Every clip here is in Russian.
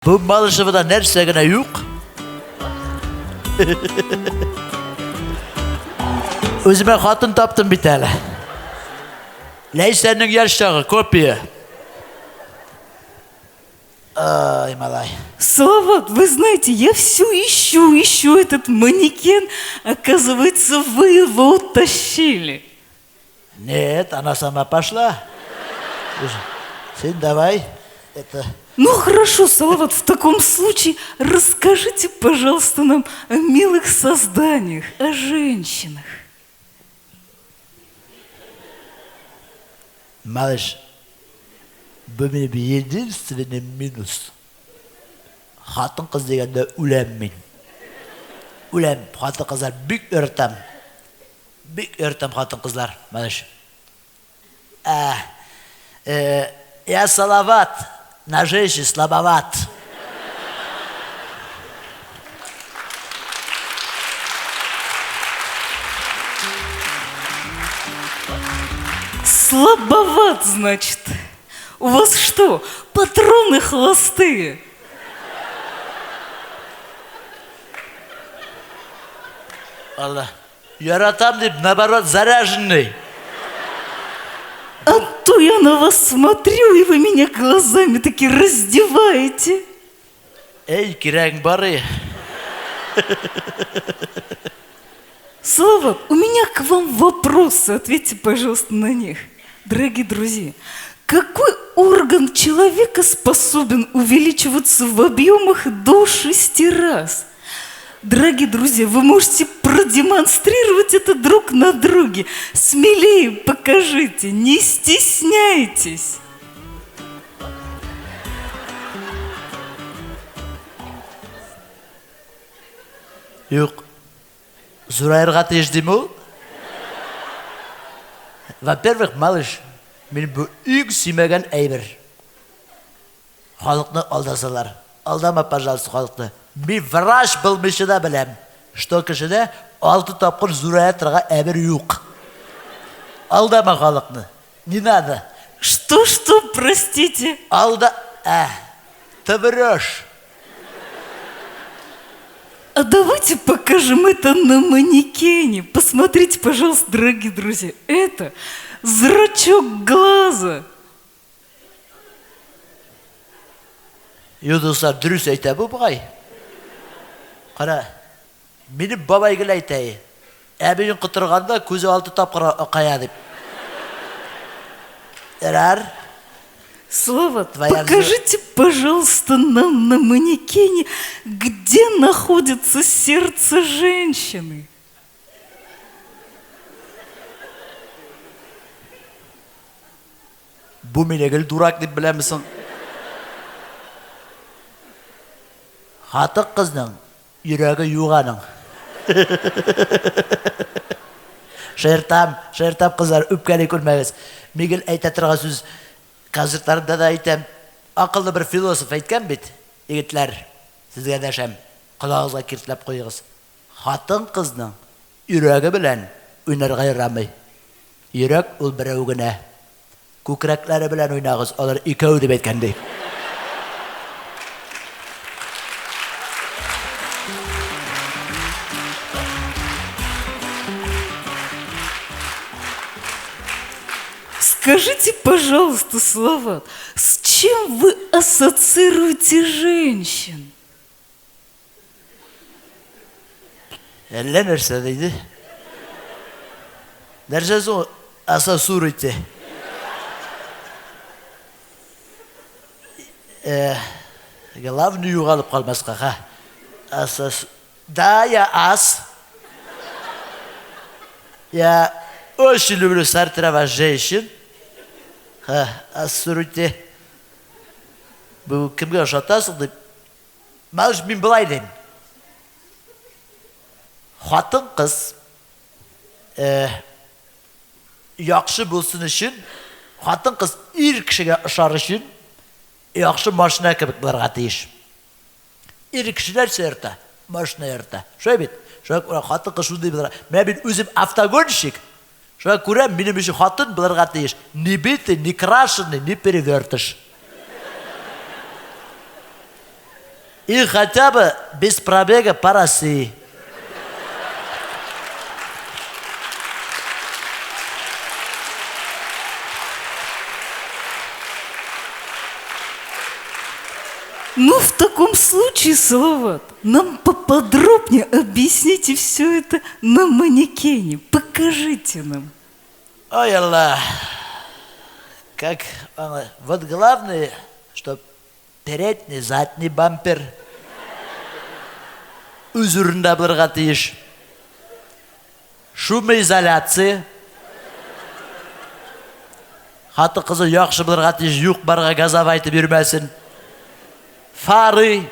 Bu Malışıvı'da nerede yok? Özüme hatun taptım bir tane. Leysen'in yaştağı kopya. Ай, малай. Салават, вы знаете, я все ищу этот манекен. Оказывается, вы его утащили. Нет, она сама пошла. Сын, давай. Это... Ну хорошо, Салават, в таком случае расскажите, пожалуйста, нам о милых созданиях, о женщинах. Малыш, bu benim единственный минус. Хатын қыз дегенде үлем мен. Үлем, хатын қыздар бик өртем. Бик өртем хатын қыздар, малыш. Я салават, на женщин слабоват. Слабоват, значит. У вас что, патроны холостые? Allah, yaratam deyip, наоборот, заряженный. А то я на вас смотрю, и вы меня глазами таки раздеваете. Ey, kiren bari. Салават, у меня к вам вопросы, ответьте, пожалуйста, на них. Дорогие друзья, какой орган человека способен увеличиваться в объемах до 6 раз? Дорогие друзья, вы можете продемонстрировать это друг на друге. Смелее покажите, не стесняйтесь. Yok. Zurayırga tecdim o. Во-первых, malış, benim bu ilk simegen eyber. Halkını aldasalar. Aldama, пожалуйста, halkını. Bir vraş bilmişi de bilem. Что kişide 6 tapkır zurayırga eyber yok. Aldama halkını. Не надо. Что, простите? Ты врешь. А давайте покажем это на манекене. Посмотрите, пожалуйста, дорогие друзья. Это зрачок глаза. Yuduslar dürüst eyte bu bakay. Kara, benim babaygil eyteyi. Ebinin kıtırganda közü altı tapkır kaya deyip. Erer. Салават, покажите, пожалуйста, нам на манекене, где находится сердце женщины. Bu minegil durak deyip bilen misin? Hatık kızның yüreği yuğanın. Şertam kızlar öpkeni көрмәгіз. Migil eyte tırğa söz, kazırtlarında da eytem, akıllı bir filosof eytken bit. Egitler, sizge deşem, kulağınıza kirtlep koyuğuz. Hatın kızның yüreği bilen oynarga yaramay. Yürek ol bireugine. Kukrekleri bilen oynağız, olur ikəu deyip eytkendi. Скажите, пожалуйста, Салават, с чем вы ассоциируете женщин? Elle nersedeydi? Neresi o asasuritti? Главный юғалып қалмасқа, ха? Асас... Да, я ас. Я очень люблю сортировать женщин. Асурите. Бұл кімге ұшатасың деп. Малыш, мен былай деймін. Хатын қыз яқшы болсын үшін, хатын қыз ир кішіге ұшар үшін, яқшы машина кебек бұларға тиіш. Ир кішілер сөрті, машина ерті. Шой бет, хатын қыз шуды бұларға. Мен өзім автогонщик. Шоя көрем, менің үшін хатын бұларға тиіш. Не битый, не крашеный, не перевертыш. И хотя бы без пробега по России. Ну, в таком случае, Салават, нам поподробнее объясните все это на манекене. Покажите нам. Ой, Аллах. Вот главное, что передний, задний бампер үзүрүндө булырга тийиш. Шумоизоляция. Хаты кызы жакшы булырга тийиш, юк барга газап айтып жүрмөсүн. Фары,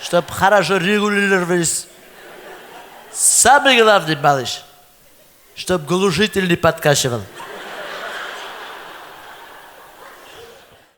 чтоб хорошо регулировались. Самый главный, малыш, чтоб глушитель не подкачивал.